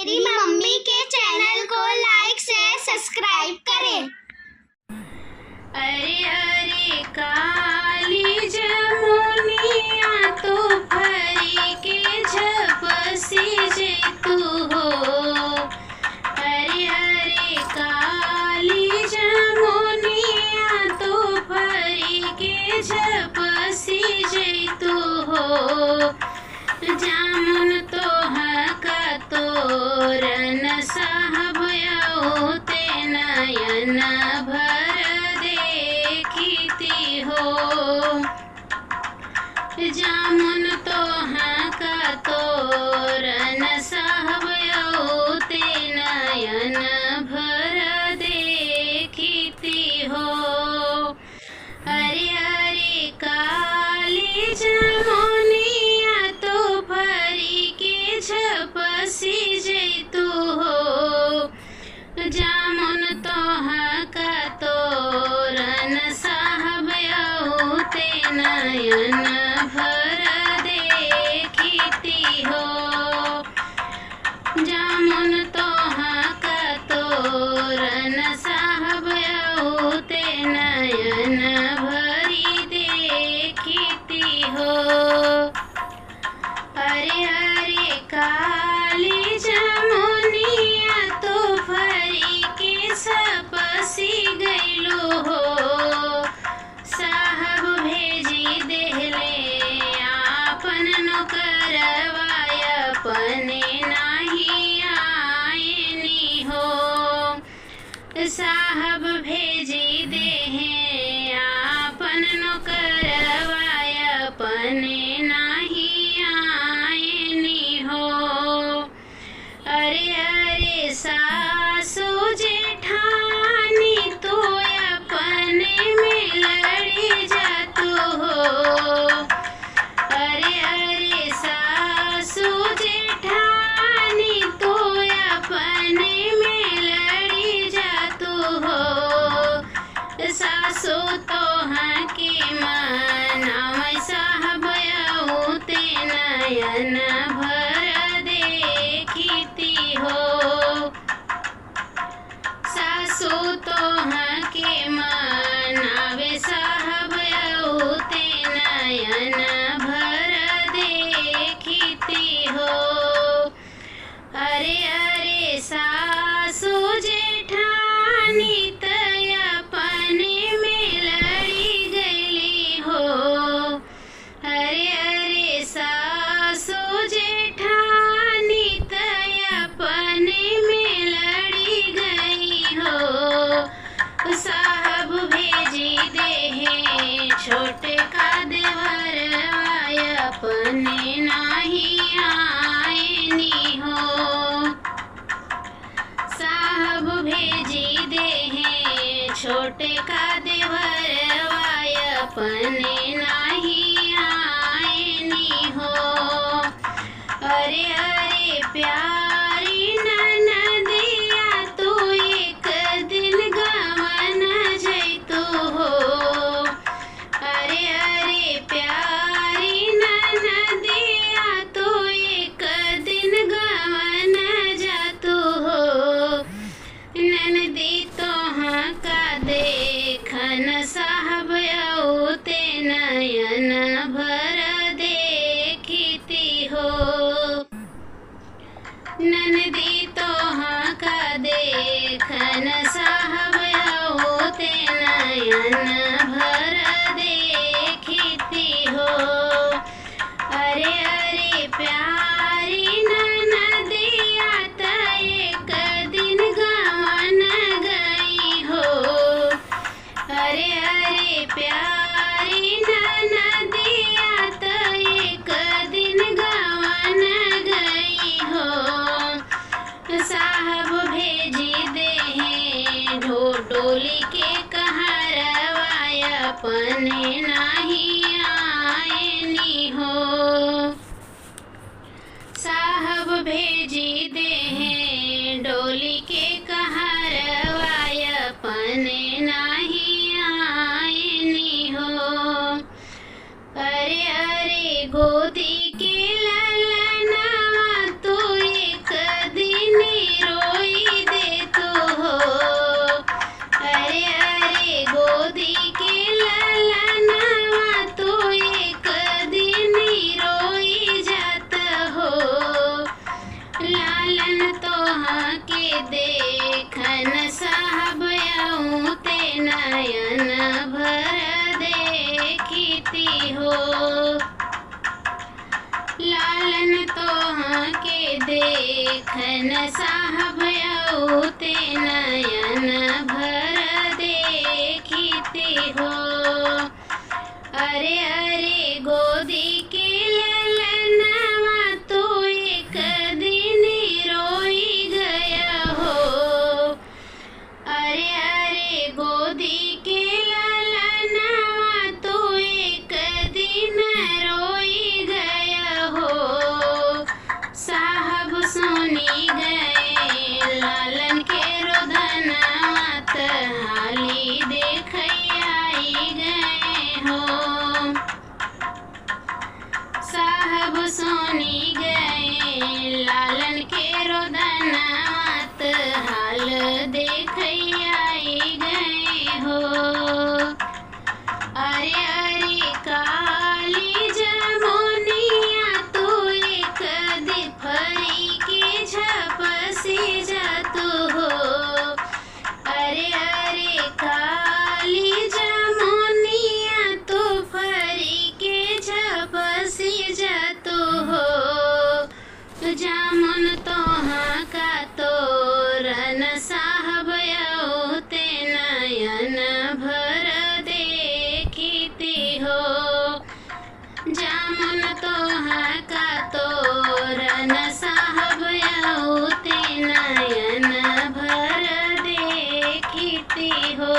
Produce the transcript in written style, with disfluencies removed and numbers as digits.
मेरी मम्मी के चैनल को लाइक शेयर सब्सक्राइब करें। अरे अरे काली जमुनिया तो भरी के झपसी जैतू हो। अरे अरे काली जमुनिया तो भरी के झपसी जैतू हो। जामुन तो हका तोरन साहब ते नयन भर देखती हो। जामुन तो हका तोरन साहब ते नयन भर देखती हो। अरे अरे काली जमुनिया तो भरी के झपसी जैतू हो। जामुन तो हका तोरन साहब ते नयन भर देखती हो। जामुन तो हका तोरन साहब ते नयन भरी देखती हो। अरे अरे काली जमुनिया तो भरी के सपसी गईलो हो। साहब भेजी देहले आपन नौकरवाय अपने नाही आयनी हो। साहब भेजी देहे आपन नौकरवाय अपने नाही आयनी हो। अरे अरे सासू जेठानी तो अपने में लड़ी जातू हो। अरे अरे सासू जेठानी तो अपने में लड़ी जातू हो। सासू तो हकी मनावै साहब ते नयन भर देखती हो। सासू तो हकी मनावे साहब ते नयन भर देखती हो। अरे अरे सासू जेठानी अपने में लड़ी गईली हो। अरे अरे सासू जेठानी अपने में लड़ी गई हो। साहब भेजी देहे छोटे का देवर आय अपने नाही आयनी हो। साहब भेजी देहे छोटे का देवर आय अपने नाही आयनी हो। अरे अरे प्यारी ननदिया तू एक दिन गवन जैतू हो। अरे अरे प्यारी ननदिया तू एक दिन गवन जातू हो। ननदी तो हका देखन साहब ते नयन भर देखती हो। ननदी तो हका देखन साहब ते नयन भर देखती हो। अरे अरे प्यारी ननदिया एक दिन गवन गई हो। अरे अरे प्यारी ननदिया एक दिन गवन गई हो। साहब भेजी देहे ढोली के कहरवाय अपने नाही आयनी हो। साहब भेजी देहे डोली के कहरवाय अपने नाही आयनी हो। अरे अरे गोदी के ललनवा तो एक दिन लालन तोहा के देखन साहब ते नयन भर देखती हो। लालन तोहा के देखन साहब ते नयन भर देखती हो। अरे अरे गोदी के ललनवा तो एक दिन रोई गया हो। अरे अरे गोदी के ललनवा तो एक दिन रोई गया हो। साहब सुनी गए लालन के रोदनवा हाली देख आई गए हो। साहब सुनी गए लालन के रोदनवा हाल देख आई गए हो। अरे अरे काली जमुनिया तू एक दिफरी के झपसी जातू हो। अरे अरे काली जमुनिया तू फरी के झपसी जातू हो। जामुन तोहा का तोरन साहब ते नयन भर देखती हो। जामुन तोहा का तोरन साहब ते नयन भर देखती हो।